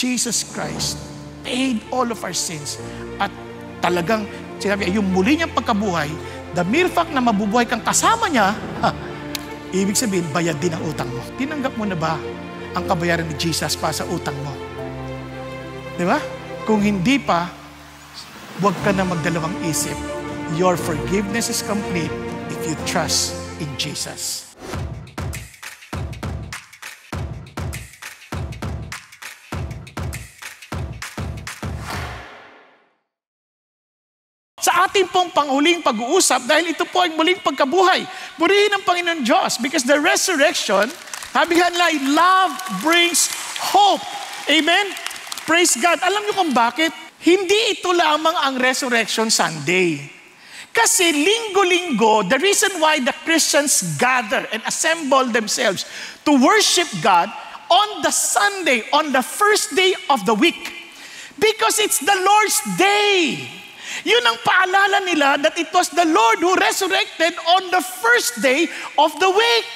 Jesus Christ paid all of our sins. At talagang, sinabi, yung muli niyang pagkabuhay, the mere fact na mabubuhay kang kasama niya, ibig sabihin, bayad din ang utang mo. Tinanggap mo na ba ang kabayaran ni Jesus para sa utang mo? Di ba? Kung hindi pa, huwag ka na magdalawang isip. Your forgiveness is complete if you trust in Jesus. Sa ating pong panghuling pag-uusap, dahil ito po ay muling pagkabuhay, purihin ang Panginoon Diyos because the resurrection, sabi nga nila, love brings hope. Amen? Praise God. Alam niyo kung bakit? Hindi ito lamang ang Resurrection Sunday. Kasi linggo-linggo, the reason why the Christians gather and assemble themselves to worship God on the Sunday, on the first day of the week, because it's the Lord's day. Yun ang paalala nila that it was the Lord who resurrected on the first day of the week.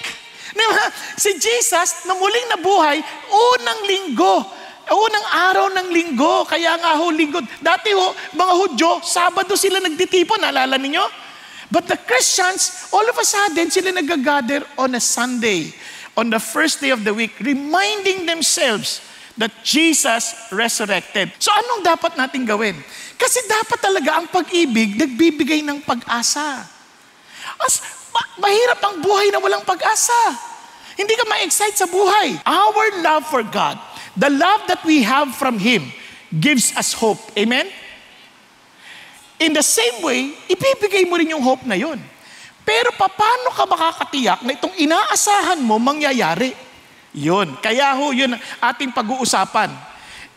Diba? Si Jesus na muling nabuhay, unang linggo, unang araw ng linggo. Kaya nga ho, linggo. Dati ho, mga Hudyo, Sabado sila nagtitipon, naalala ninyo? But the Christians, all of a sudden, sila nag-gather on a Sunday, on the first day of the week, reminding themselves that Jesus resurrected. So anong dapat natin gawin? Kasi dapat talaga ang pag-ibig nagbibigay ng pag-asa. Mahirap ang buhay na walang pag-asa. Hindi ka ma-excite sa buhay. Our love for God, the love that we have from Him, gives us hope. Amen? In the same way, ibibigay mo rin yung hope na yun. Pero paano ka makakatiyak na itong inaasahan mo mangyayari? Yun. Kaya ho, yun ating pag-uusapan.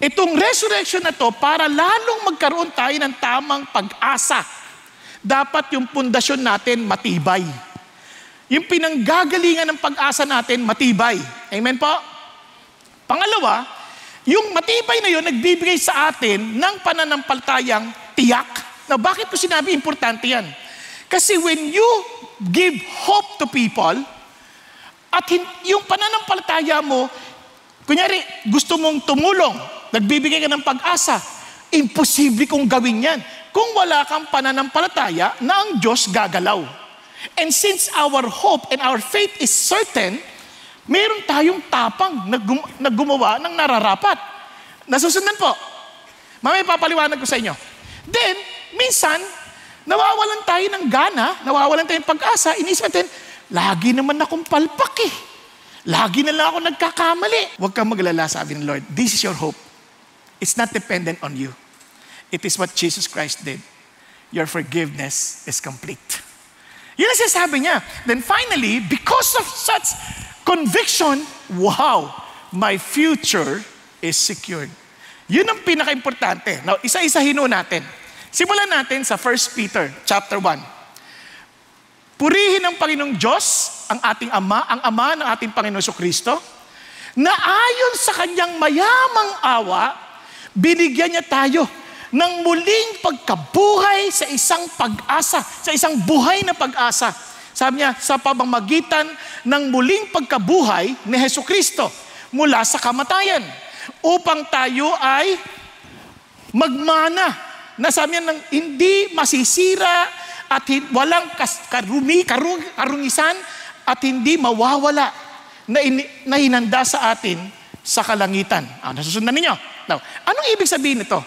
Itong resurrection na to, para lalong magkaroon tayo ng tamang pag-asa, dapat yung pundasyon natin matibay. Yung pinanggagalingan ng pag-asa natin matibay. Amen po? Pangalawa, yung matibay na yun, nagbibigay sa atin ng pananampalatayang tiyak. Now, bakit ko sinabi importante yan? Kasi when you give hope to people, at yung pananampalataya mo, kunyari, gusto mong tumulong, nagbibigay ka ng pag-asa, imposible kong gawin yan kung wala kang pananampalataya na ang Diyos gagalaw. And since our hope and our faith is certain, meron tayong tapang na gumawa ng nararapat. Nasusundan po. Mamaya papaliwanag ko sa inyo. Then, minsan, nawawalan tayo ng gana, nawawalan tayo ng pag-asa, inisip natin, lagi naman akong palpak eh. Lagi na lang ako nagkakamali. Huwag kang maglala, sabi ng Lord. This is your hope. It's not dependent on you. It is what Jesus Christ did. Your forgiveness is complete. Yun ang sinasabi niya. Then finally, because of such conviction, wow, my future is secured. Yun ang pinaka-importante. Now, isa-isahin natin. Simulan natin sa 1 Peter chapter 1. Purihin ang Panginoong Diyos, ang ating Ama, ang Ama ng ating Panginoong Kristo, na ayon sa kanyang mayamang awa, binigyan niya tayo ng muling pagkabuhay sa isang pag-asa, sa isang buhay na pag-asa. Sabi niya, sa pamamagitan ng muling pagkabuhay ni Jesucristo mula sa kamatayan, upang tayo ay magmana, na sabi niya, ng hindi masisira, at walang karungisan at hindi mawawala na hinanda sa atin sa kalangitan. Nasusundan ninyo? Now, anong ibig sabihin nito?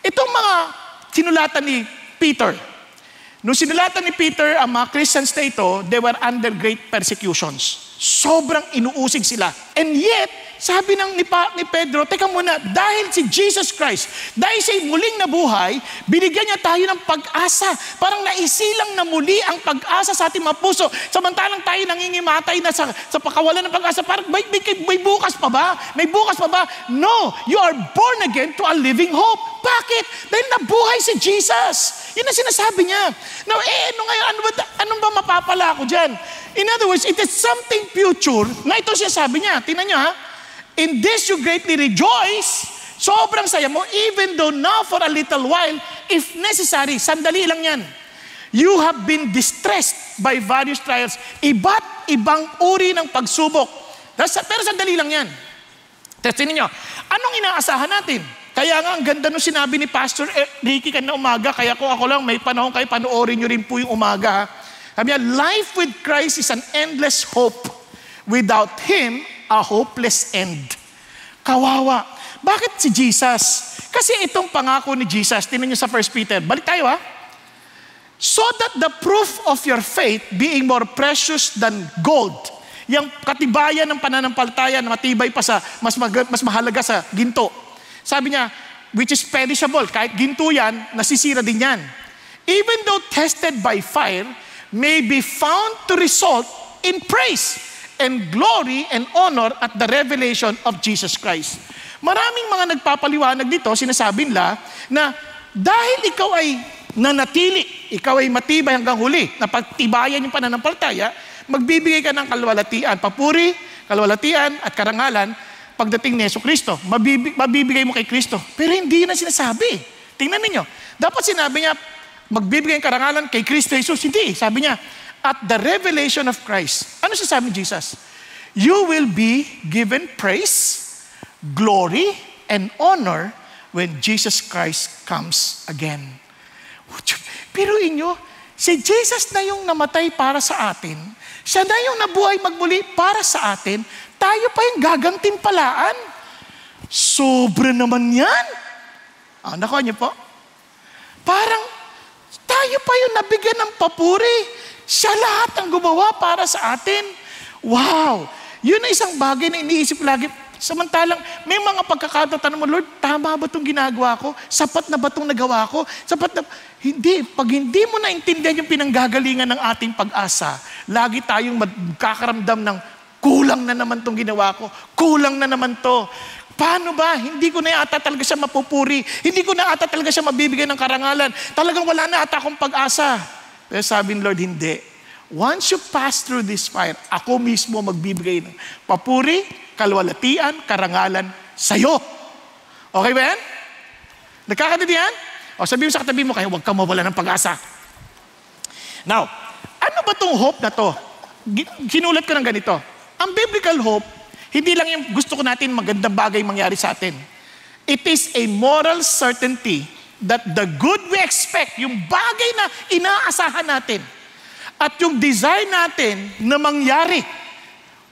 Itong mga sinulatan ni Peter. Nung sinulatan ni Peter ang mga Christians na ito, they were under great persecutions. Sobrang inuusig sila. And yet, sabi ni Pedro, teka muna, dahil si Jesus Christ, dahil siya'y muling nabuhay, binigyan niya tayo ng pag-asa. Parang naisilang na muli ang pag-asa sa ating mga puso. Samantalang tayo nangingimatay na sa pakawalan ng pag-asa. Parang may bukas pa ba? May bukas pa ba? No, you are born again to a living hope. Bakit? Dahil nabuhay si Jesus. Yun ang sinasabi niya. Now, ano ba mapapala ako dyan? In other words, it is something future na ito siya sabi niya. Tingnan niyo ha. In this you greatly rejoice. Sobrang saya mo, even though now for a little while, if necessary, sandali lang yan. You have been distressed by various trials. Iba't ibang uri ng pagsubok. Pero sandali lang yan. Testin niyo, anong inaasahan natin? Kaya nga, ang ganda nung sinabi ni Pastor Ricky kanina umaga, kaya kung ako lang may panahon kayo, panoorin nyo rin po yung umaga. Sabi niya, life with Christ is an endless hope. Without Him, a hopeless end. Kawawa. Bakit si Jesus? Kasi itong pangako ni Jesus, tingnan nyo sa 1 Peter. Balik tayo ha. So that the proof of your faith being more precious than gold, yung katibayan ng pananampalataya na matibay pa sa, mas mahalaga sa ginto. Sabi niya, which is perishable, kahit ginto yan, nasisira din yan. Even though tested by fire, may be found to result in praise and glory and honor at the revelation of Jesus Christ. Maraming mga nagpapaliwanag dito, sinasabi nila na dahil ikaw ay nanatili, ikaw ay matibay hanggang huli, na pagtibayan yung pananampalataya, magbibigay ka ng kalwalatian, papuri, kalwalatian at karangalan pagdating ni Jesucristo. Mabibigay mo kay Kristo. Pero hindi na sinasabi. Tingnan niyo. Dapat sinabi niya, magbibigay ng karangalan kay Kristo Jesus. Hindi. Sabi niya, at the revelation of Christ. Ano sasabi ni Jesus? You will be given praise, glory, and honor when Jesus Christ comes again. Pero inyo, si Jesus na yung namatay para sa atin. Siya na yung nabuhay magmuli para sa atin. Tayo pa yung gagantimpalaan. Sobra naman yan. Nakuha niyo po? Parang tayo pa yung nabigyan ng papuri. Siya lahat ang gumawa para sa atin. Wow! Yun ang isang bagay na iniisip lagi. Samantalang, may mga pagkakatatanong mo, Lord, tama ba itong ginagawa ko? Sapat na ba itong nagawa ko? Sapat na... Hindi. Pag hindi mo naintindihan yung pinanggagalingan ng ating pag-asa, lagi tayong magkakaramdam ng kulang na naman itong ginawa ko. Kulang na naman to. Paano ba? Hindi ko na ata talaga siya mapupuri. Hindi ko na ata talaga siya mabibigyan ng karangalan. Talagang wala na ata akong pag-asa. Pero sabi ng Lord, hindi. Once you pass through this fire, ako mismo magbibigay ng papuri, kalwalatian, karangalan sa'yo. Okay ba yan? Nagkakaintindihan? O sabihin mo sa katabi mo, kaya huwag kang mawala ng pag-asa. Now, ano ba itong hope na to? Sinulat ko ng ganito. Ang biblical hope, hindi lang yung gusto ko natin magandang bagay mangyari sa atin. It is a moral certainty that the good we expect, yung bagay na inaasahan natin, at yung desire natin na mangyari,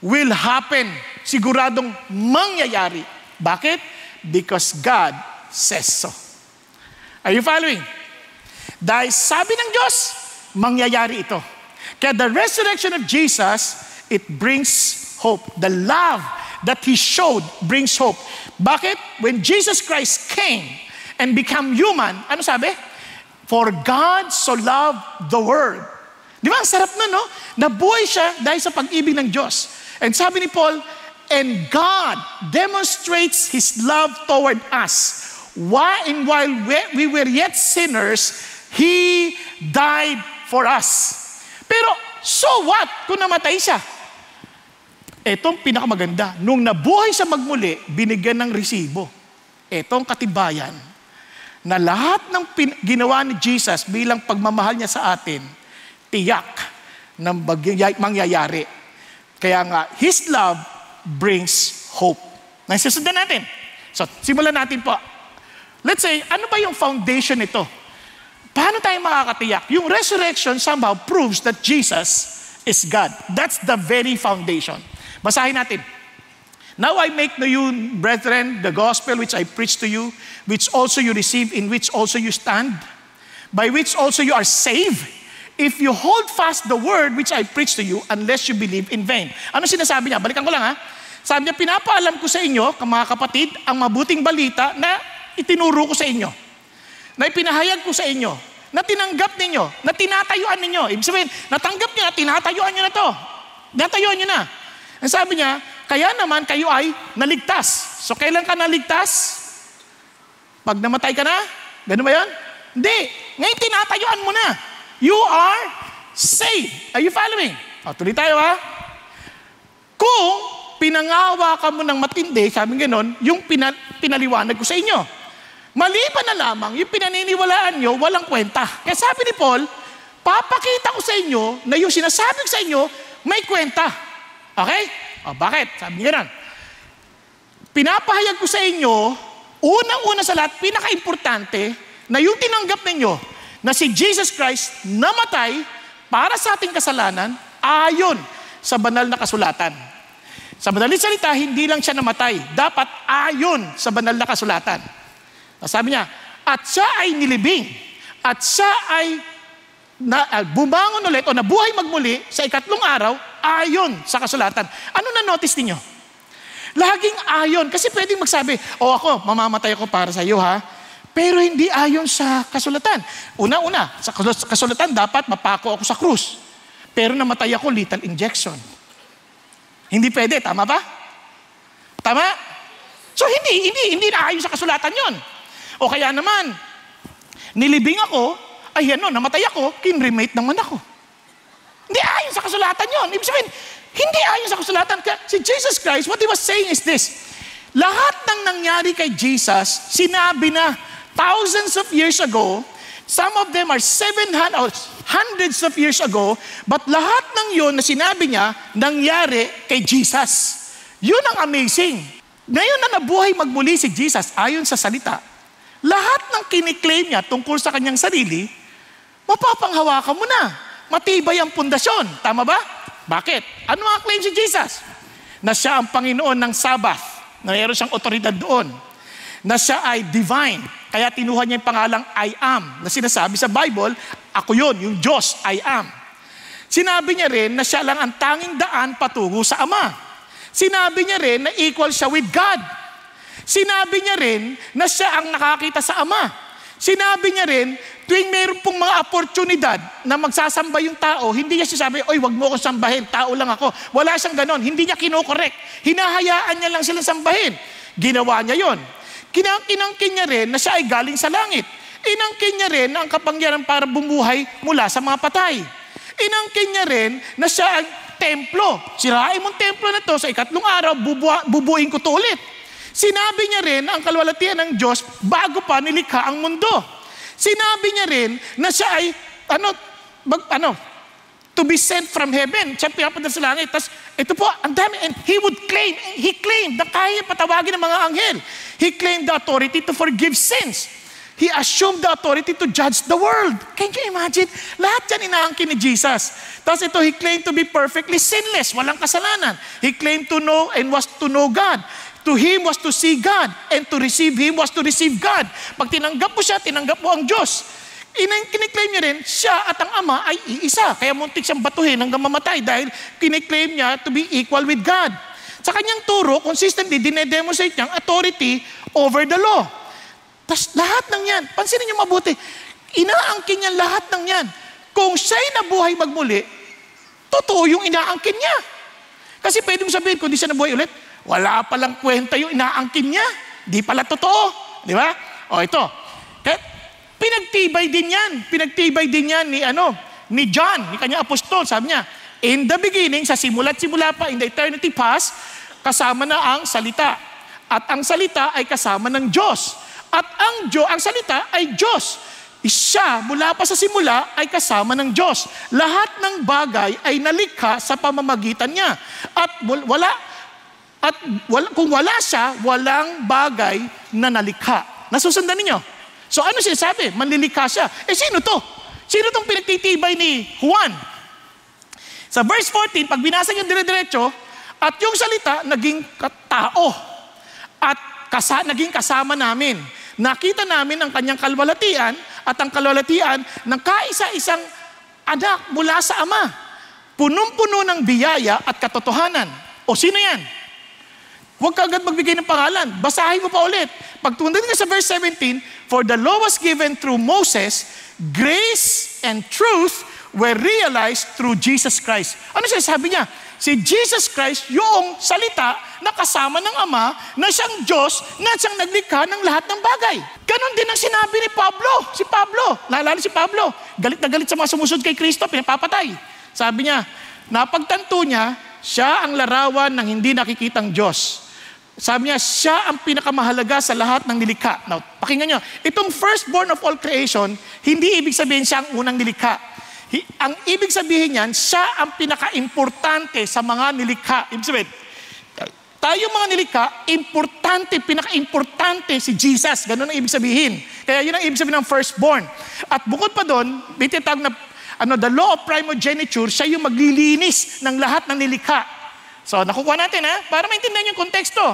will happen. Siguradong mangyayari. Bakit? Because God says so. Are you following? Dahil sabi ng Diyos, mangyayari ito. Kaya the resurrection of Jesus, it brings hope. The love that He showed brings hope. Bakit? When Jesus Christ came and became human, ano sabi? For God so loved the world. Di ba? Ang sarap na, no? Nabuhay siya dahil sa pag-ibig ng Diyos. And sabi ni Paul, and God demonstrates His love toward us. While we were yet sinners, He died for us. Pero, so what kung namatay siya? Etong pinakamaganda. Nung nabuhay siya magmuli, binigyan ng resibo. Etong katibayan na lahat ng ginawa ni Jesus bilang pagmamahal niya sa atin, tiyak na mangyayari. Kaya nga, His love brings hope. Nasusundan natin. So, simulan natin po. Let's say, ano ba yung foundation nito? Paano tayo makakatiyak? Yung resurrection somehow proves that Jesus is God. That's the very foundation. Basahin natin. Now I make to you, brethren, the gospel which I preach to you, which also you receive, in which also you stand, by which also you are saved, if you hold fast the word which I preach to you, unless you believe in vain. Ano sinasabi niya? Balikan ko lang ha. Sabi niya, pinapaalam ko sa inyo, mga kapatid, ang mabuting balita na itinuro ko sa inyo. Na ipinahayag ko sa inyo. Na tinanggap ninyo. Na tinatayuan ninyo. Ibig sabihin, natanggap niyo na, tinatayuan niyo na to. Tinatayuan niyo na. Ang sabi niya, kaya naman kayo ay naligtas. So kailan ka naligtas? Pag namatay ka na? Ganun ba yun? Hindi. Ngayon tinatayuan mo na. You are saved. Are you following? O, tuloy tayo ha. Kung pinangawa ka mo ng matindi, sabi gano'n, yung pinaliwanag ko sa inyo. Maliban na lamang, yung pinaniniwalaan nyo, walang kwenta. Kaya sabi ni Paul, papakita ko sa inyo na yung sinasabi ko sa inyo, may kwenta. Okay? O, bakit? Sabi gano'n. Pinapahayag ko sa inyo, unang-una sa lahat, pinaka-importante, na yung tinanggap ninyo na si Jesus Christ namatay para sa ating kasalanan ayon sa banal na kasulatan. Sa madaling salita, hindi lang siya namatay. Dapat ayon sa banal na kasulatan. Sabi niya, at siya ay nilibing. At siya ay bumangon ulit o nabuhay magmuli sa ikatlong araw ayon sa kasulatan. Ano na-notice ninyo? Laging ayon. Kasi pwedeng magsabi, ako, mamamatay ako para sa iyo ha. Pero hindi ayon sa kasulatan. Una-una, sa kasulatan dapat mapako ako sa krus. Pero namatay ako, lethal injection. Hindi pwede, tama ba? Tama? So hindi na ayon sa kasulatan yon. O kaya naman, nilibing ako, namatay ako, kinremate naman ako. Hindi ayon sa kasulatan yon. Ibig sabihin, hindi ayon sa kasulatan. Si Jesus Christ, what He was saying is this, lahat ng nangyari kay Jesus, sinabi na thousands of years ago, some of them are hundreds of years ago, but lahat ng yun na sinabi niya, nangyari kay Jesus. Yun ang amazing. Ngayon na nabuhay magmuli si Jesus, ayon sa salita, lahat ng kiniklaim niya tungkol sa kanyang sarili, mapapanghawakan mo na. Matibay ang pundasyon. Tama ba? Bakit? Ano ang claim si Jesus? Na siya ang Panginoon ng Sabbath, na mayroon siyang otoridad doon. Na siya ay divine. Kaya tinuha niya yung pangalang I am, na sinasabi sa Bible, ako yun, yung Diyos, I am. Sinabi niya rin na siya lang ang tanging daan patungo sa Ama. Sinabi niya rin na equal siya with God. Sinabi niya rin na siya ang nakakita sa Ama. Sinabi niya rin, tuwing mayroon pong mga oportunidad na magsasamba yung tao, hindi niya sinasabi, oy, wag mo ko sambahin, tao lang ako. Wala siyang ganon, hindi niya kinokorek. Hinahayaan niya lang silang sambahin. Ginawa niya yon. Inangkin niya rin na siya ay galing sa langit. Inangkin niya rin na ang kapangyarihan para bumuhay mula sa mga patay. Inangkin niya rin na siya ang templo. Sirain mong templo na to, sa ikatlong araw, bubuin ko to ulit. Sinabi niya rin ang kalwalatian ng Diyos bago pa nilikha ang mundo. Sinabi niya rin na siya ay, to be sent from heaven. Siya pinapadala sa langit. Tapos, ito po, ang dami. And he claimed na kaya patawagin ng mga anghel. He claimed the authority to forgive sins. He assumed the authority to judge the world. Can you imagine? Lahat yan inaangkin ni Jesus. Tapos ito, he claimed to be perfectly sinless. Walang kasalanan. He claimed to know and was to know God. To him was to see God. And to receive him was to receive God. Pag tinanggap mo siya, tinanggap mo ang Diyos. Kiniklaim niya rin, siya at ang Ama ay iisa. Kaya muntik siyang batuhin hanggang mamatay dahil kiniklaim niya to be equal with God. Sa kanyang turo, consistently, dinedemonstrate niyang authority over the law. Tapos lahat ng yan, pansinin niyo mabuti, inaangkin niya lahat ng yan. Kung siya'y nabuhay magmuli, totoo yung inaangkin niya. Kasi pwede mong sabihin, kung di siya nabuhay ulit, wala palang kwenta yung inaangkin niya. Di pala totoo. Di ba? O ito. Pinagtibay din yan ni John, ni kanyang apostol. Sabi niya, in the beginning, sa simula pa, in the eternity past, kasama na ang salita. At ang salita ay kasama ng Diyos. At ang salita ay Diyos. Siya, mula pa sa simula, ay kasama ng Diyos. Lahat ng bagay ay nalikha sa pamamagitan niya. Kung wala siya, walang bagay na nalikha. Nasusundan ninyo? So ano sinasabi? Manlilikha siya. Sino to? Sino tong pinagtitibay ni Juan? Sa verse 14, pag binasa niyo dire-diretso, at yung salita naging tao at naging kasama namin. Nakita namin ang kanyang kalwalatian at ang kalwalatian ng kaisa-isang anak mula sa Ama. Punong-puno ng biyaya at katotohanan. O sino yan? Huwag ka agad magbigay ng pangalan. Basahin mo pa ulit. Pagtundan ka sa verse 17, for the law was given through Moses, grace and truth were realized through Jesus Christ. Ano sinasabi niya? Si Jesus Christ, yung salita na kasama ng Ama, na siyang Diyos, na siyang naglikha ng lahat ng bagay. Ganon din ang sinabi ni Pablo. Si Pablo, naalala si Pablo, galit na galit sa mga sumusunod kay Kristo, pinapapatay. Sabi niya, napagtanto niya, siya ang larawan ng hindi nakikitang Diyos. Sabi niya, siya ang pinakamahalaga sa lahat ng nilikha. Now, pakinggan niyo, itong firstborn of all creation, hindi ibig sabihin siya ang unang nilikha. Ang ibig sabihin niyan, siya ang pinaka-importante sa mga nilikha. Ibig sabihin, Tayo mga nilikha, importante, pinaka-importante si Jesus. Ganun ang ibig sabihin. Kaya yun ang ibig sabihin ng firstborn. At bukod pa doon, may tinatawag na the law of primogeniture, siya yung maglilinis ng lahat ng nilikha. So, nakukuha natin para maintindihan yung konteksto.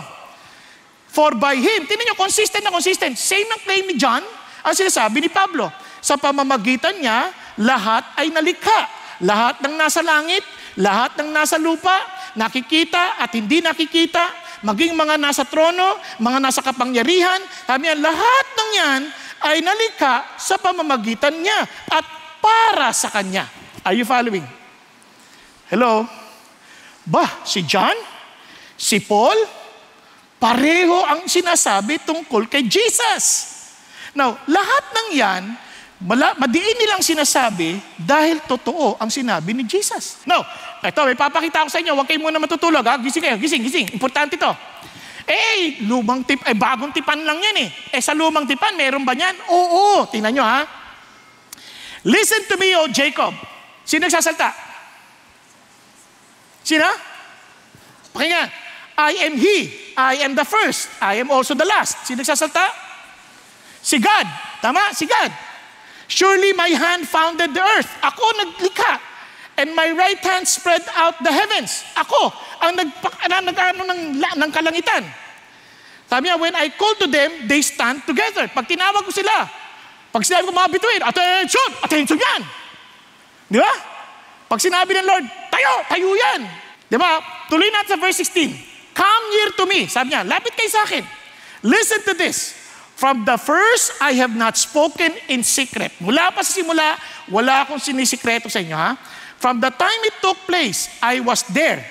For by Him, tingnan nyo, consistent na consistent. Same ang claim ni John, ang sinasabi ni Pablo. Sa pamamagitan niya, lahat ay nalikha. Lahat ng nasa langit, lahat ng nasa lupa, nakikita at hindi nakikita, maging mga nasa trono, mga nasa kapangyarihan, sabi niya, lahat ng yan ay nalikha sa pamamagitan niya at para sa Kanya. Are you following? Hello? Si John, si Paul, pareho ang sinasabi tungkol kay Jesus. Now, lahat ng yan, madiin nilang sinasabi dahil totoo ang sinabi ni Jesus. Now, ito, may papakita ko sa inyo, huwag kayo muna matutulog. Gising kayo, gising. Importante to. Bagong tipan lang yan . Sa lumang tipan, meron ba yan? Oo, tingnan nyo . Listen to me, O Jacob. Sino nagsasalta? Sino? Pakinggan. I am He. I am the first. I am also the last. Sino nagsasalta? Si God. Tama? Si God. Surely my hand founded the earth. Ako naglikha. And my right hand spread out the heavens. Ako ang nag-ano ng kalangitan. Sabi niya, when I call to them, they stand together. Pag tinawag ko sila, pag sinabi ko mga bituin, attention! Attention yan! Di ba? Pag sinabi ng Lord, tayo yan! Di ba? Tuloy natin sa verse 16. Come near to me. Sabi niya, lapit kayo sa akin. Listen to this. From the first, I have not spoken in secret. Mula pa sa simula, wala akong sinisikreto sa inyo, From the time it took place, I was there.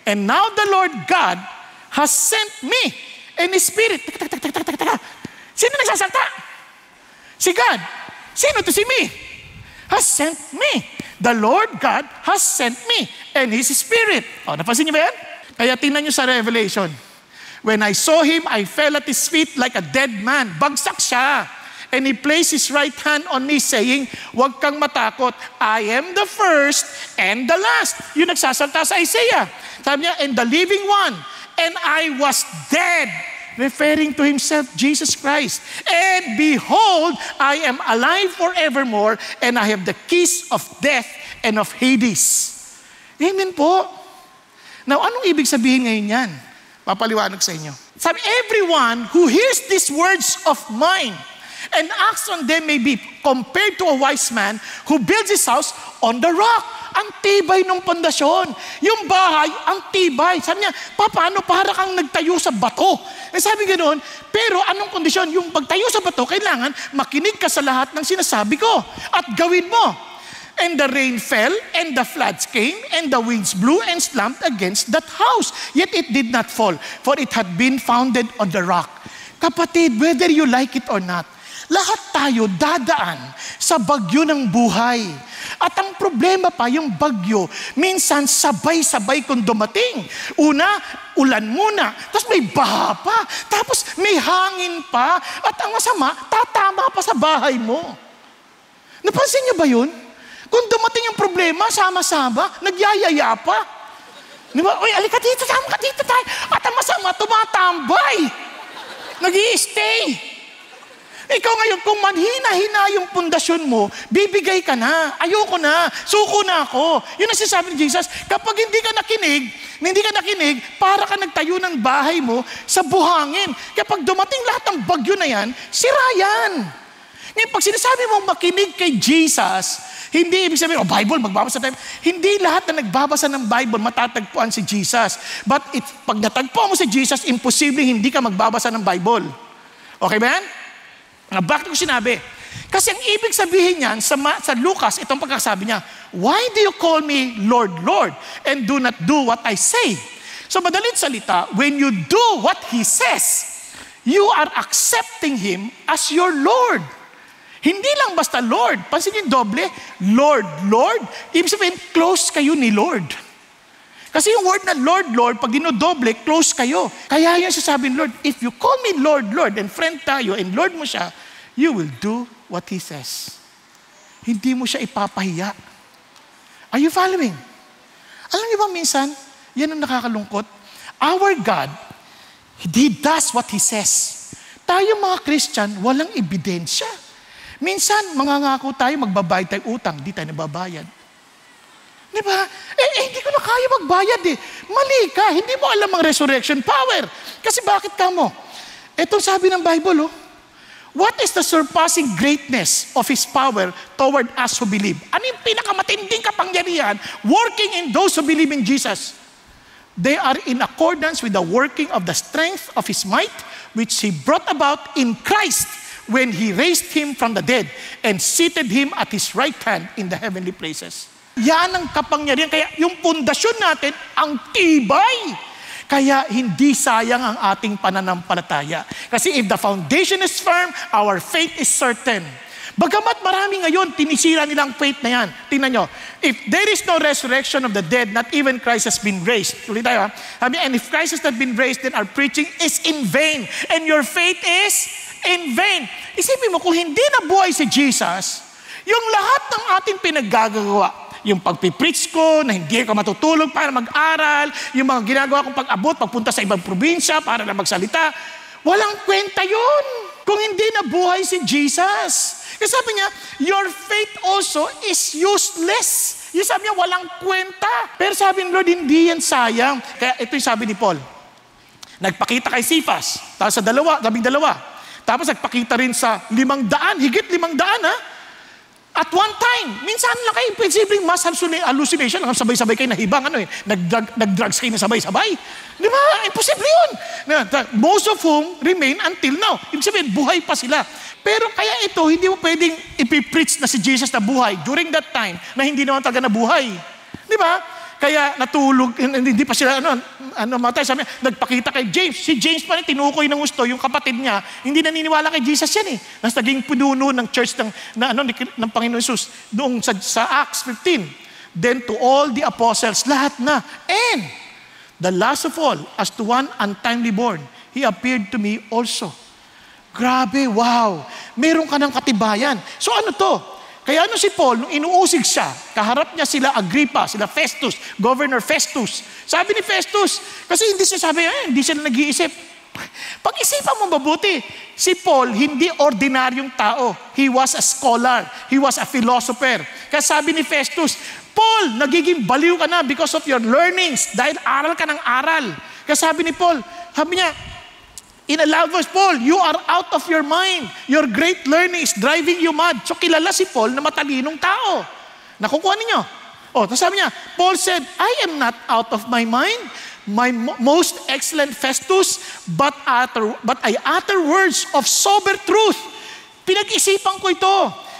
And now the Lord God has sent me in His Spirit. Sino nagsasalta? Si God. Sino to si me? Has sent me. The Lord God has sent me and His Spirit. Napansin niyo ba yan? Kaya tingnan niyo sa Revelation. When I saw Him, I fell at His feet like a dead man. Bagsak siya. And He placed His right hand on me saying, huwag kang matakot. I am the first and the last. Yung nagsasalta sa Isaiah. Sabi niya, and the living one. And I was dead. Referring to Himself, Jesus Christ. And behold, I am alive forevermore. And I have the keys of death and of Hades. Amen po. Now, anong ibig sabihin ngayon yan? Papaliwanag sa inyo. Sabi, everyone who hears these words of mine and acts on them may be compared to a wise man who builds his house on the rock. Ang tibay ng pundasyon. Yung bahay, ang tibay. Sabi niya, paano para kang nagtayo sa bato? Sabi ganoon, pero anong kondisyon? Yung pagtayo sa bato, kailangan makinig ka sa lahat ng sinasabi ko at gawin mo. And the rain fell, and the floods came, and the winds blew and slammed against that house. Yet it did not fall, for it had been founded on the rock. Kapatid, whether you like it or not, lahat tayo dadaan sa bagyo ng buhay. At ang problema pa, yung bagyo, minsan sabay-sabay kung dumating. Una, ulan muna, tapos may baha pa, tapos may hangin pa, at ang masama, tatama pa sa bahay mo. Napansin niyo ba yun? Kung dumating yung problema, sama-sama, nagyayaya pa. Di ba? Uy, alika dito, sama ka dito tayo. At ang masama, tumatambay. Nag-i-stay. Ikaw ngayon, kung manhina-hina yung pundasyon mo, bibigay ka na. Ayoko na. Suko na ako. Yun ang sinasabi ni Jesus. Kapag hindi ka nakinig, para ka nagtayo ng bahay mo sa buhangin. Kapag dumating lahat ng bagyo na yan, sira yan. Ngayon, pag sinasabi mo makinig kay Jesus, hindi ibig sabihin, Bible, magbabasa tayo. Hindi lahat na nagbabasa ng Bible matatagpuan si Jesus. But pag natagpuan mo si Jesus, imposible hindi ka magbabasa ng Bible. Okay ba yan? Bakit ko sinabi? Kasi ang ibig sabihin niyan sa Lucas, itong pagkakasabi niya, why do you call me Lord, Lord, and do not do what I say? So madalit salita, when you do what He says, you are accepting Him as your Lord. Hindi lang basta Lord. Pansin niyo doble, Lord, Lord. Ibig sabihin, close kayo ni Lord. Kasi yung word na Lord, Lord, pag dinodoble, close kayo. Kaya yung sasabihin, Lord, if you call me Lord, Lord, and friend tayo, and Lord mo siya, you will do what He says. Hindi mo siya ipapahiya. Are you following? Alam niyo ba minsan, yan ang nakakalungkot. Our God, He does what He says. Tayo mga Christian, walang ebidensya. Minsan, mangangako tayo, magbabayad tayo utang, di tayo nababayad. Di ba? Hindi ko na kaya magbayad eh. Mali ka, hindi mo alam ang resurrection power. Kasi bakit ka mo? Ito sabi ng Bible, what is the surpassing greatness of His power toward us who believe? Ano yung pinakamatinding kapangyarihan working in those who believe in Jesus? They are in accordance with the working of the strength of His might, which He brought about in Christ when He raised Him from the dead and seated Him at His right hand in the heavenly places. Yan ang kapangyarihan. Kaya yung pundasyon natin, ang tibay. Kaya hindi sayang ang ating pananampalataya. Kasi if the foundation is firm, our faith is certain. Bagamat marami ngayon, tinisira nilang faith na yan. Tingnan nyo, if there is no resurrection of the dead, not even Christ has been raised. Tuloy tayo, and if Christ has not been raised, then our preaching is in vain. And your faith is in vain. Isipin mo, kung hindi nabuhay si Jesus, yung lahat ng ating pinaggagawa, yung pagpipreach ko, na hindi ka matutulog para mag-aral, yung mga ginagawa kong pag-abot, pagpunta sa ibang probinsya para na magsalita, walang kwenta yun. Kung hindi nabuhay si Jesus. Kasi sabi niya, your faith also is useless. Yung sabi niya, walang kwenta. Pero sabi ni Lord, hindi yan sayang. Kaya ito yung sabi ni Paul. Nagpakita kay Cephas, tapos sa 12. Tapos nagpakita rin sa 500, higit 500 ha. At one time, minsan lang kayo imposibleng mass hallucination, sabay-sabay kayo nahibang, nag-drugs kayo na sabay-sabay. Di ba? Imposible yun. Most of whom remain until now. Ibig sabihin, buhay pa sila. Pero kaya ito, hindi mo pwedeng ipipreach na si Jesus na buhay during that time na hindi naman talaga nabuhay. Di ba? Kaya natulog, hindi pa sila, matay, sabi niya, nagpakita kay James. Si James pa rin, tinukoy ng gusto, yung kapatid niya, hindi naniniwala kay Jesus yan eh. Nas naging pununo ng church ng Panginoon Jesus doon sa Acts 15. Then to all the apostles, lahat na. And the last of all, as to one untimely born, He appeared to me also. Grabe, wow. Meron ka ng katibayan. So ano to? Kaya si Paul, nung inuusig siya, kaharap niya sila Agrippa, sila Festus, Governor Festus. Sabi ni Festus, kasi hindi siya sabi, hindi sila nag-iisip. Pag-isipan mo mabuti, si Paul, hindi ordinaryong tao. He was a scholar. He was a philosopher. Kaya sabi ni Festus, Paul, nagiging baliw ka na because of your learnings, dahil aral ka ng aral. Kaya sabi ni Paul, sabi niya, in a loud voice, Paul, you are out of your mind. Your great learning is driving you mad. So kilala si Paul na matalinong tao. Nakukuha ninyo? Tapos sabi niya, Paul said, I am not out of my mind, my most excellent Festus, but I utter words of sober truth. Pinag-isipan ko ito.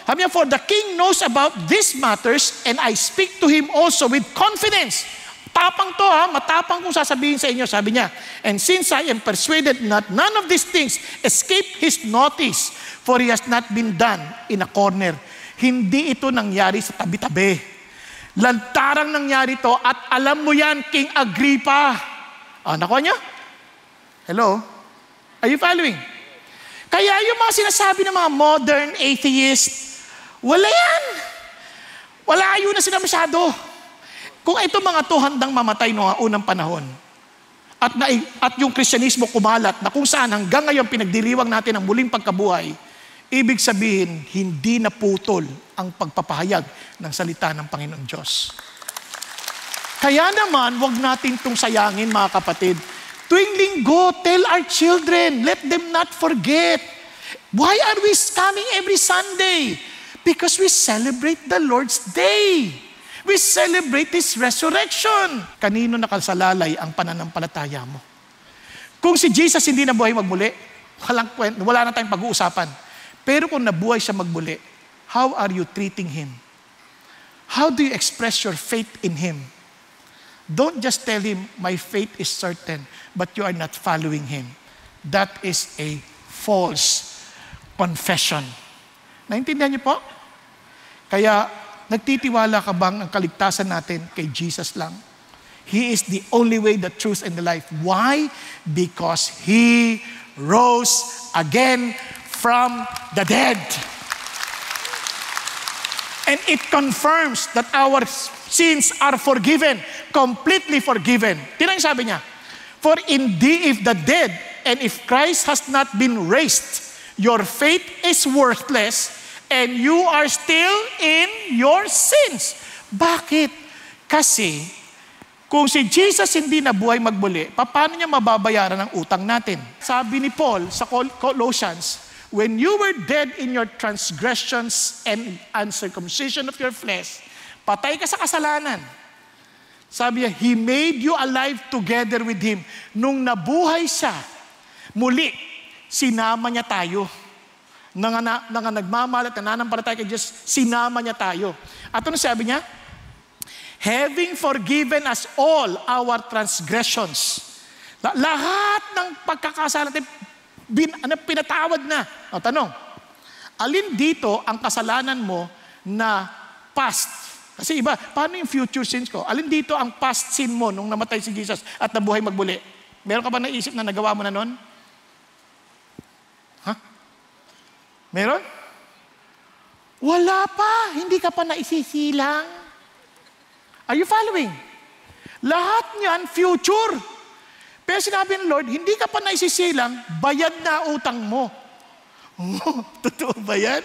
Sabi niya, for the king knows about these matters, and I speak to him also with confidence. Tapang to matapang kung sasabihin sa inyo, sabi niya. And since I am persuaded that none of these things escape his notice, for he has not been done in a corner. Hindi ito nangyari sa tabi-tabi. Lantarang nangyari to, at alam mo yan, King Agrippa. Nakuha niyo? Hello? Are you following? Kaya yung mga sinasabi ng mga modern atheists, wala yan. Wala yun na sila masyado. Kung ito mga to handang mamatay noong unang panahon, at yung Kristyanismo kumalat na kung saan hanggang ngayon pinagdiriwang natin ang muling pagkabuhay, ibig sabihin, hindi naputol ang pagpapahayag ng salita ng Panginoon Diyos. Kaya naman, wag natin itong sayangin mga kapatid. Tuwing linggo, tell our children, let them not forget. Why are we coming every Sunday? Because we celebrate the Lord's Day. We celebrate His resurrection. Kanino nakasalalay ang pananampalataya mo? Kung si Jesus hindi nabuhay magmuli, wala na tayong pag-uusapan. Pero kung nabuhay siya magmuli, how are you treating Him? How do you express your faith in Him? Don't just tell Him, my faith is certain, but you are not following Him. That is a false confession. Naintindihan niyo po? Kaya, nagtitiwala ka bang ang kaligtasan natin kay Jesus lang? He is the only way, the truth, and the life. Why? Because He rose again from the dead. And it confirms that our sins are forgiven, completely forgiven. Tingnan yung sabi niya, For indeed, if the dead, and if Christ has not been raised, your faith is worthless, and you are still in your sins. Bakit? Kasi, kung si Jesus hindi nabuhay magbuli, paano niya mababayaran ang utang natin? Sabi ni Paul sa Colossians, when you were dead in your transgressions and uncircumcision of your flesh, patay ka sa kasalanan. Sabi niya, He made you alive together with Him. Nung nabuhay siya, muli, sinama niya tayo. Nagmamalat, nananampalataya kay Diyos, sinama niya tayo. At ano sabi niya? Having forgiven us all our transgressions. Lahat ng pagkakasala natin, pinatawad na. O tanong, alin dito ang kasalanan mo na past? Kasi iba, paano yung future sins ko? Alin dito ang past sin mo nung namatay si Jesus at nabuhay magbuli? Meron ka ba naisip na nagawa mo na nun? Meron? Wala pa. Hindi ka pa naisisilang. Are you following? Lahat niyan, future. Pero sinabi ng Lord, hindi ka pa naisisilang, bayad na utang mo. Oh, totoo ba yan?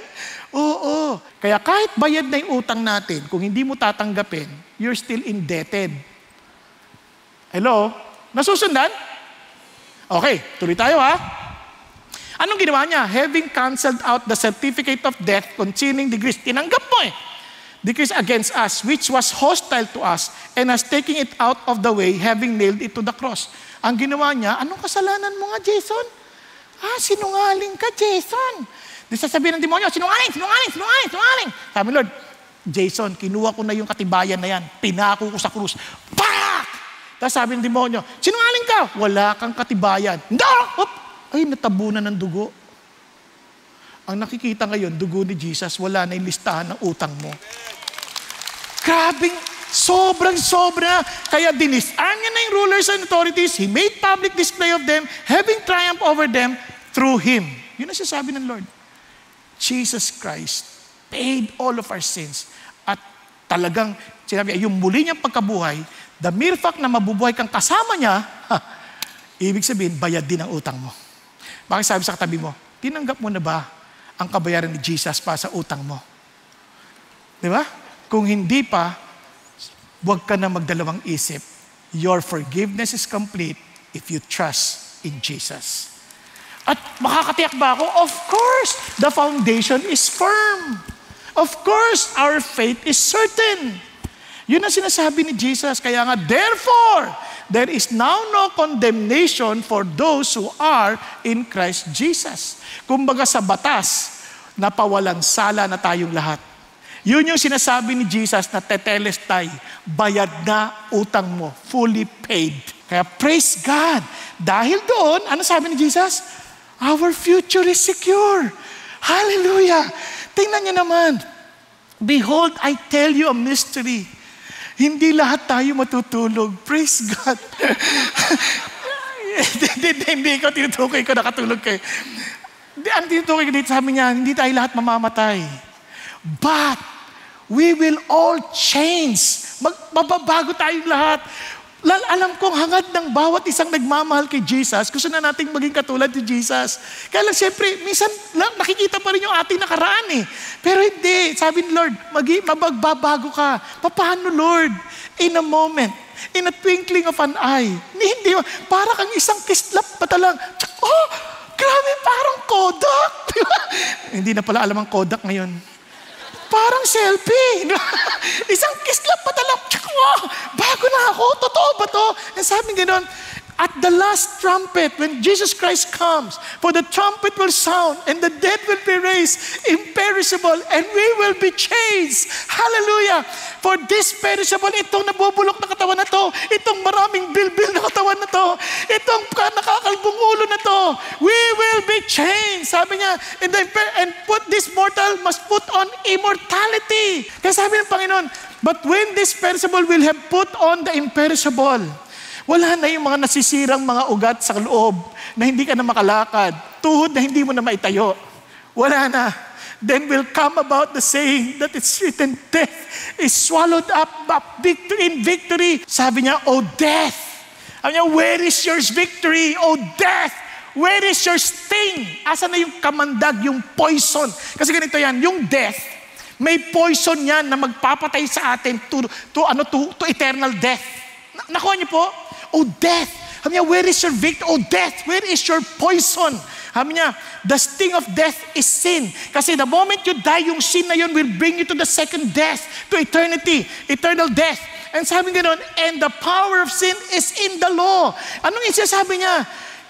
Oo. Kaya kahit bayad na yung utang natin, kung hindi mo tatanggapin, you're still indebted. Hello? Nasusundan? Okay, tuloy tayo ha. Anong ginawa niya? Having canceled out the certificate of death concerning degrees, tinanggap mo decrees against us, which was hostile to us, and has taken it out of the way, having nailed it to the cross. Ang ginawa niya, anong kasalanan mo nga, Jason? Sinungaling ka, Jason. Di sasabihin ng demonyo, sinungaling. Sabi Lord, Jason, kinuha ko na yung katibayan na yan. Pinako ko sa krus. Pak! Tapos sabi ng demonyo, sinungaling ka. Wala kang katibayan. Ay, natabunan ng dugo. Ang nakikita ngayon, dugo ni Jesus, wala na yung listahan ng utang mo. Grabing, sobrang-sobra. Kaya dinisarm niya na yung rulers and authorities. He made public display of them, having triumph over them through Him. Yun ang sasabi ng Lord. Jesus Christ paid all of our sins. At talagang, sinabi, yung muli niyang pagkabuhay, the mere fact na mabubuhay kang kasama niya, ibig sabihin, bayad din ang utang mo. Bakit sabi sa katabi mo, tinanggap mo na ba ang kabayaran ni Jesus para sa utang mo? Di ba? Kung hindi pa, huwag ka na magdalawang isip. Your forgiveness is complete if you trust in Jesus. At makakatiyak ba ako? Of course, the foundation is firm. Of course, our faith is certain. Yun ang sinasabi ni Jesus. Kaya nga, therefore, there is now no condemnation for those who are in Christ Jesus. Kumbaga sa batas, napawalang sala na tayong lahat. Yun yung sinasabi ni Jesus na tetelestai, bayad na utang mo, fully paid. Kaya praise God. Dahil doon, ano sabi ni Jesus? Our future is secure. Hallelujah. Tingnan niyo naman. Behold, I tell you a mystery. Hindi lahat tayo matutulog. Praise God. Hindi ko tinutukoy ko, nakatulog kayo. Ang tinutukoy ko dito, sabi niya, hindi tayo lahat mamamatay. But, we will all change. Mababago tayong lahat. Alam kong hangad ng bawat isang nagmamahal kay Jesus, gusto na nating maging katulad ni Jesus. Kaya lang siyempre, minsan nakikita pa rin yung ating nakaraan eh. Pero hindi, sabi ni Lord, magbabago ka. Paano Lord? In a moment, in a twinkling of an eye. Hindi, para kang isang kislap pa talang. Oh, grabe, parang Kodak. Hindi na pala alam ang Kodak ngayon. Parang selfie. Isang kislap pa talang. Wow, bago na ako. Totoo ba to? And sabi gano'n, at the last trumpet, when Jesus Christ comes, for the trumpet will sound, and the dead will be raised, imperishable, and we will be changed. Hallelujah! For this perishable, itong nabubulok na katawan na to, itong maraming bilbil na katawan na to, itong nakakalbong ulo na to, we will be changed. Sabi niya, and put this mortal must put on immortality. Kaya sabi ng Panginoon, but when this perishable will have put on the imperishable, wala na yung mga nasisirang mga ugat sa loob na hindi ka na makalakad, tuhod na hindi mo na maitayo. Wala na. Then will come about the saying that it's written, death is swallowed up in victory. Sabi niya, oh death, Sabi niya, where is your victory, O death? Where is your sting? Asa na yung kamandag, yung poison? Kasi ganito yan, yung death, may poison yan na magpapatay sa atin to eternal death. Nakuha niyo po? O death. Sabi niya, where is your victory? O death, where is your poison? Sabi niya, the sting of death is sin. Kasi the moment you die, yung sin na yun will bring you to the second death, to eternity, eternal death. And sabi nga nun, and the power of sin is in the law. Anong isasabi niya?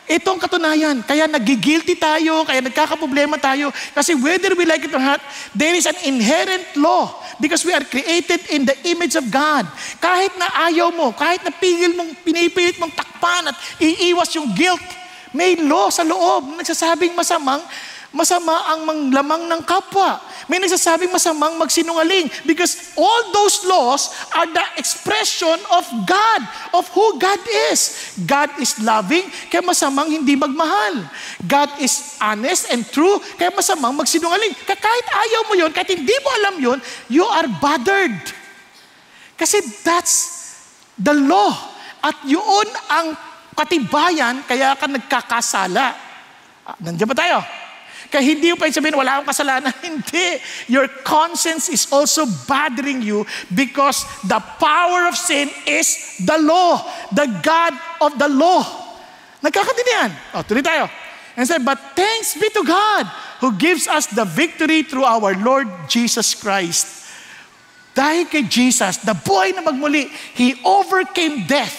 Itong katunayan. Kaya nagigilty tayo, kaya nagkakaproblema tayo. Kasi whether we like it or not, there is an inherent law because we are created in the image of God. Kahit na ayaw mo, kahit na pinipilit mong takpan at iiwas yung guilt, may law sa loob na nagsasabing masama ang manglamang ng kapwa. May nagsasabing masamang magsinungaling because all those laws are the expression of God, of who God is. God is loving, kaya masamang hindi magmahal. God is honest and true, kaya masamang magsinungaling. Kaya kahit ayaw mo yun, kahit hindi mo alam yun, you are bothered. Kasi that's the law. At yun ang katibayan, kaya ka nagkakasala. Nandiyan ba tayo? Kaya hindi mo pa sabihin, wala akong kasalanan. Hindi. Your conscience is also bothering you because the power of sin is the law. The God of the law. Nagkakatindihan. Tuloy tayo. And say, but thanks be to God who gives us the victory through our Lord Jesus Christ. Dahil kay Jesus, the buhay na magmuli, He overcame death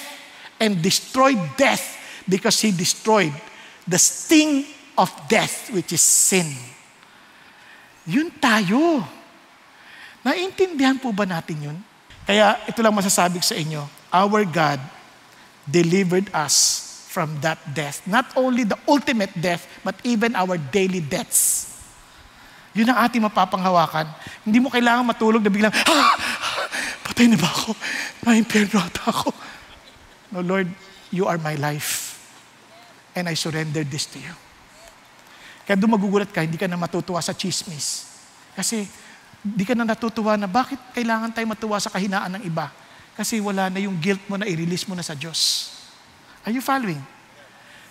and destroyed death because He destroyed the sting of death, which is sin. Yun tayo. Naintindihan po ba natin yun? Kaya ito lang masasabi sa inyo, our God delivered us from that death. Not only the ultimate death, but even our daily deaths. Yun ang ating mapapanghawakan. Hindi mo kailangan matulog na biglang, patay na ba ako? Na-imperno ata ako. No, Lord, you are my life. And I surrender this to you. Kaya doon magugulat ka, hindi ka na matutuwa sa chismis. Kasi hindi ka na natutuwa na bakit kailangan tayo matuwa sa kahinaan ng iba? Kasi wala na yung guilt mo na i-release mo na sa Diyos. Are you following?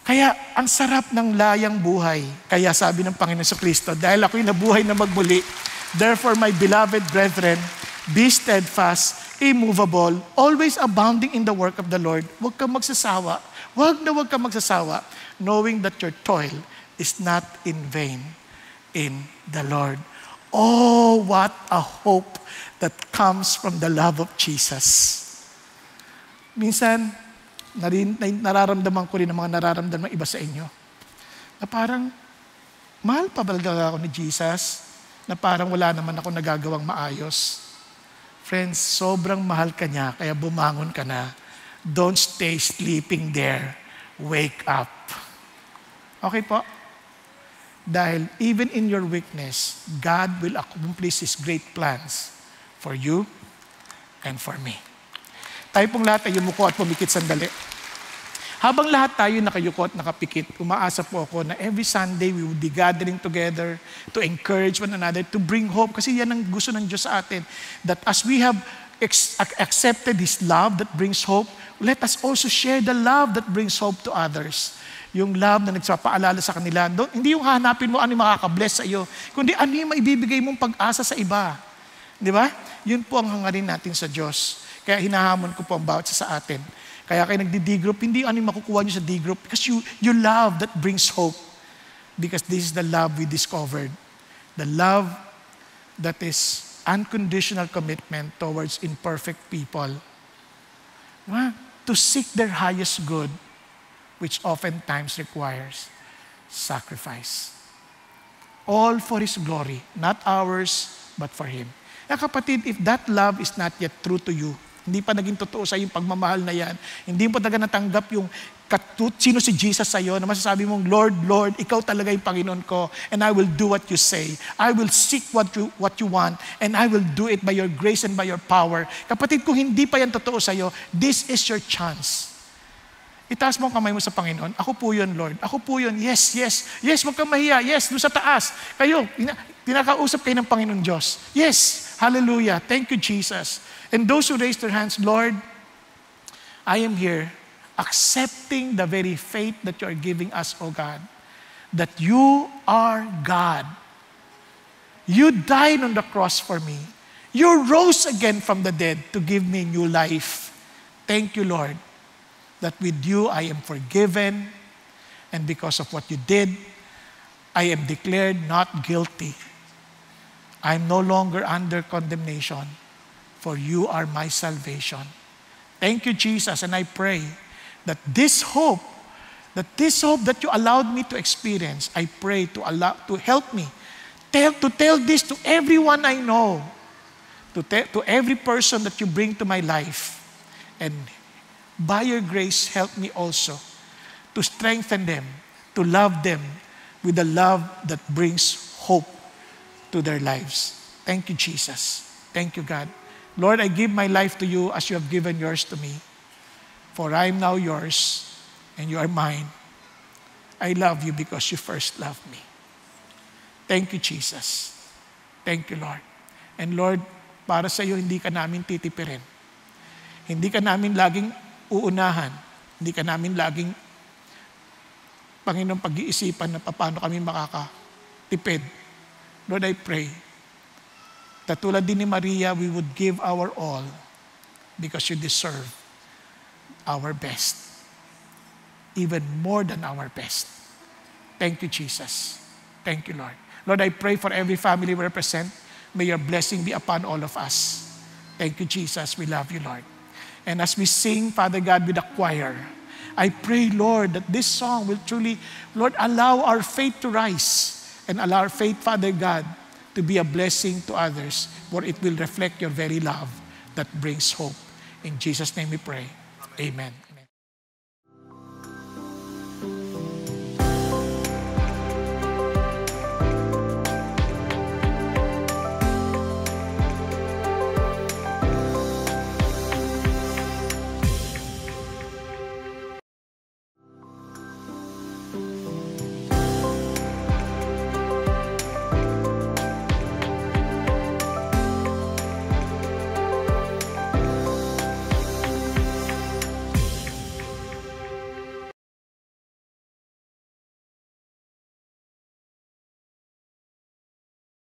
Kaya ang sarap ng layang buhay. Kaya sabi ng Panginoon sa Kristo, dahil ako'y nabuhay na magmuli, therefore my beloved brethren, be steadfast, immovable, always abounding in the work of the Lord. Huwag kang magsasawa. Huwag kang magsasawa, knowing that your toil is not in vain in the Lord. Oh, what a hope that comes from the love of Jesus. Minsan, nararamdaman ko rin ang mga nararamdaman ng iba sa inyo. Na parang, mahal pa ba ako ni Jesus? Na parang wala naman ako nagagawang maayos. Friends, sobrang mahal ka niya, kaya bumangon ka na. Don't stay sleeping there. Wake up. Okay po? Dahil even in your weakness, God will accomplish His great plans for you and for me. Tayo pong lahat ay yumuko at pumikit sandali. Habang lahat tayo nakayuko at nakapikit, umaasa po ako na every Sunday we will be gathering together to encourage one another, to bring hope. Kasi yan ang gusto ng Diyos sa atin. That as we have accepted His love that brings hope, let us also share the love that brings hope to others. Yung love na nagpapaalala sa kanila. Hindi yung hanapin mo ano yung makaka-bless sa iyo, kundi ano yung maibibigay mong pag-asa sa iba. Di ba? Yun po ang hangarin natin sa Diyos. Kaya hinahamon ko po ang bawat sa atin. Kaya kayo nagdi-D-group, hindi ano yung makukuha nyo sa D-group because you love that brings hope. Because this is the love we discovered. The love that is unconditional commitment towards imperfect people. Diba? To seek their highest good, which oftentimes requires sacrifice. All for His glory, not ours, but for Him. Kaya kapatid, if that love is not yet true to you, hindi pa naging totoo sa yung pagmamahal na yan, hindi mo pa talaga natanggap yung sino si Jesus sa iyo, na masasabi mong, Lord, Lord, Ikaw talaga yung Panginoon ko, and I will do what you say. I will seek what you want, and I will do it by your grace and by your power. Kapatid, kung hindi pa yan totoo sa iyo, this is your chance. Itaas mo ang kamay mo sa Panginoon. Ako po yun, Lord. Ako po yun. Yes, yes. Yes, huwag kang mahiya. Yes, doon sa taas. Kayo, tinakausap kayo ng Panginoon Diyos. Yes, hallelujah. Thank you, Jesus. And those who raise their hands, Lord, I am here. accepting the very faith that you are giving us, O God, that you are God. You died on the cross for me. You rose again from the dead to give me new life. Thank you, Lord, that with you I am forgiven, and because of what you did, I am declared not guilty. I am no longer under condemnation, for you are my salvation. Thank you, Jesus, and I pray that this hope that you allowed me to experience, I pray to help me to tell this to everyone I know, to every person that you bring to my life. And by your grace, help me also to strengthen them, to love them with the love that brings hope to their lives. Thank you, Jesus. Thank you, God. Lord, I give my life to you as you have given yours to me. For I am now yours, and you are mine. I love you because you first loved me. Thank you, Jesus. Thank you, Lord. And Lord, para sa iyo, hindi ka namin titipirin. Hindi ka namin laging uunahan. Hindi ka namin laging, Panginoon, pag-iisipan na paano kami makakatipid. Lord, I pray that tulad din ni Maria, we would give our all because you deserve our best. Even more than our best. Thank you, Jesus. Thank you, Lord. Lord, I pray for every family we represent. May your blessing be upon all of us. Thank you, Jesus. We love you, Lord. And as we sing, Father God, with the choir, I pray, Lord, that this song will truly, Lord, allow our faith to rise and allow our faith, Father God, to be a blessing to others, for it will reflect your very love that brings hope. In Jesus' name we pray. Amen.